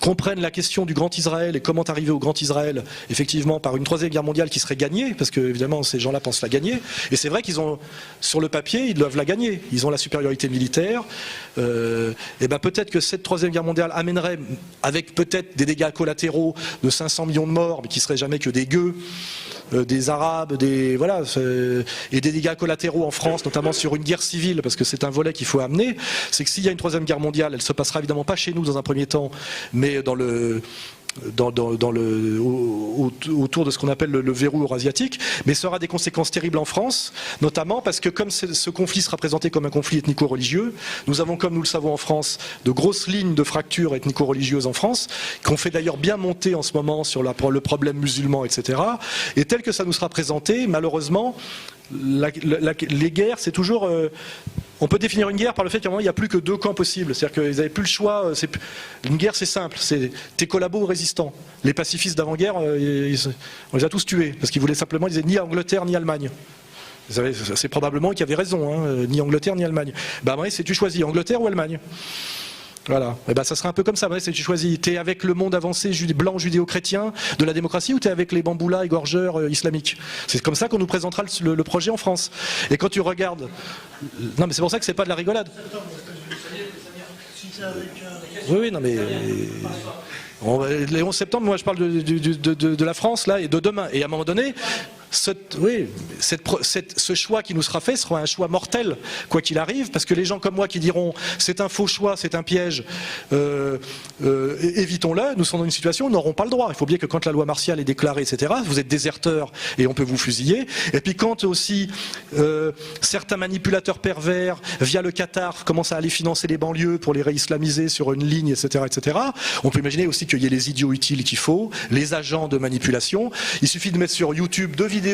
comprennent la question du Grand Israël et comment arriver au Grand Israël, effectivement, par une troisième guerre mondiale qui serait gagnée, parce que évidemment ces gens-là pensent la gagner, et c'est vrai qu'ils ont, sur le papier, ils doivent la gagner, ils ont la supériorité militaire, et ben peut-être que cette troisième guerre mondiale amènerait, avec peut-être des dégâts collatéraux de 500 millions de morts, mais qui seraient jamais que des gueux, des Arabes, voilà, et des dégâts collatéraux en France, notamment sur une guerre civile, parce que c'est un volet qu'il faut amener, c'est que s'il y a une troisième guerre mondiale, elle se passera évidemment pas chez nous dans un premier temps, mais autour de ce qu'on appelle le verrou eurasiatique, mais ça aura des conséquences terribles en France, notamment parce que comme ce conflit sera présenté comme un conflit ethnico-religieux, nous avons, comme nous le savons en France, de grosses lignes de fractures ethnico-religieuses en France, qu'on fait d'ailleurs bien monter en ce moment sur le problème musulman, etc. Et tel que ça nous sera présenté, malheureusement, les guerres, c'est toujours... on peut définir une guerre par le fait qu'à un moment, il n'y a plus que deux camps possibles. C'est-à-dire qu'ils n'avaient plus le choix. Une guerre, c'est simple. C'est tes collabos ou résistants. Les pacifistes d'avant-guerre, on les a tous tués. Parce qu'ils voulaient simplement, ils disaient ni Angleterre, ni Allemagne. C'est probablement qu'ils avaient raison. Hein, ni Angleterre, ni Allemagne. Ben, c'est tu choisis Angleterre ou Allemagne. Voilà, et ben ça sera un peu comme ça, c'est tu choisis, t'es avec le monde avancé blanc judéo-chrétien de la démocratie ou t'es avec les bamboulas égorgeurs islamiques. C'est comme ça qu'on nous présentera le projet en France. Et quand tu regardes... Non mais c'est pour ça que c'est pas de la rigolade. Oui, non mais... Les 11 septembre, moi je parle de la France là et de demain. Et à un moment donné... ce choix qui nous sera fait sera un choix mortel, quoi qu'il arrive, parce que les gens comme moi qui diront c'est un faux choix, c'est un piège, évitons-le, nous sommes dans une situation où nous n'aurons pas le droit. Il faut bien que quand la loi martiale est déclarée, etc., vous êtes déserteur et on peut vous fusiller. Et puis quand aussi certains manipulateurs pervers, via le Qatar, commencent à aller financer les banlieues pour les réislamiser sur une ligne, etc., etc., on peut imaginer aussi qu'il y ait les idiots utiles qu'il faut, les agents de manipulation. Il suffit de mettre sur YouTube 2 vidéos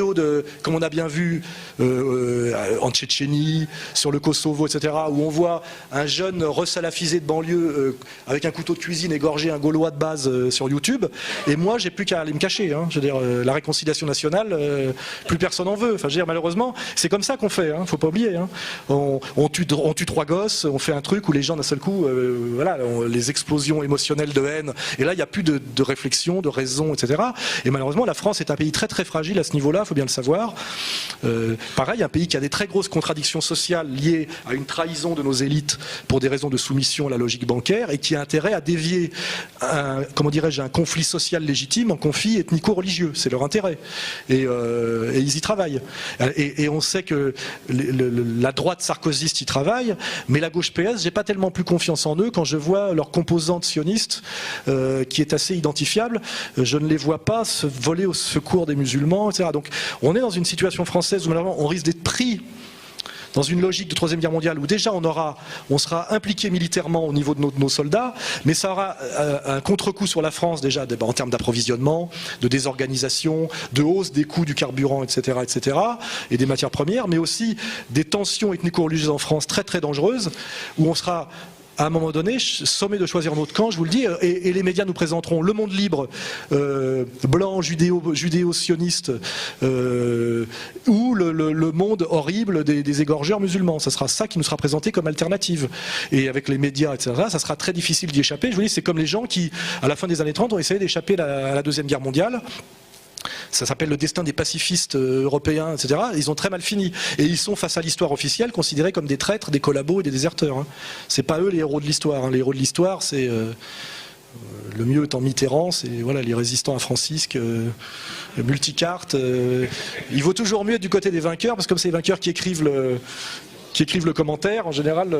comme on a bien vu en Tchétchénie, sur le Kosovo, etc., où on voit un jeune resalafisé de banlieue avec un couteau de cuisine égorger un Gaulois de base sur YouTube, et moi j'ai plus qu'à aller me cacher. Hein. Je veux dire, la réconciliation nationale, plus personne en veut. Enfin, je veux dire, malheureusement, c'est comme ça qu'on fait, hein. Faut pas oublier. Hein. On tue 3 gosses, on fait un truc où les gens d'un seul coup, voilà, les explosions émotionnelles de haine, et là il n'y a plus de réflexion, de raison, etc. Et malheureusement, la France est un pays très très fragile à ce niveau-là. Il faut bien le savoir. Pareil, un pays qui a des très grosses contradictions sociales liées à une trahison de nos élites pour des raisons de soumission à la logique bancaire et qui a intérêt à dévier un conflit social légitime en conflit ethnico-religieux. C'est leur intérêt. Et ils y travaillent. Et on sait que la droite sarkozyste y travaille, mais la gauche PS, j'ai pas tellement plus confiance en eux quand je vois leur composante sioniste qui est assez identifiable. Je ne les vois pas se voler au secours des musulmans, etc. Donc on est dans une situation française où malheureusement on risque d'être pris dans une logique de troisième guerre mondiale où déjà on sera impliqué militairement au niveau de nos soldats, mais ça aura un contre-coup sur la France déjà en termes d'approvisionnement, de désorganisation, de hausse des coûts du carburant, etc., etc., et des matières premières, mais aussi des tensions ethnico-religieuses en France très très dangereuses où on sera à un moment donné, sommé de choisir notre camp, je vous le dis, et les médias nous présenteront le monde libre, blanc, judéo-sioniste, ou le monde horrible des égorgeurs musulmans. Ça sera ça qui nous sera présenté comme alternative. Et avec les médias, etc., ça sera très difficile d'y échapper. Je vous dis, c'est comme les gens qui, à la fin des années 30, ont essayé d'échapper à la Deuxième Guerre mondiale. Ça s'appelle le destin des pacifistes européens, etc. Ils ont très mal fini. Et ils sont, face à l'histoire officielle, considérés comme des traîtres, des collabos et des déserteurs. Hein. C'est pas eux les héros de l'histoire. Hein. Les héros de l'histoire, c'est le mieux étant Mitterrand, c'est voilà, les résistants à Francisque, multicarte. Il vaut toujours mieux être du côté des vainqueurs, parce que comme c'est les vainqueurs qui écrivent le commentaire, en général...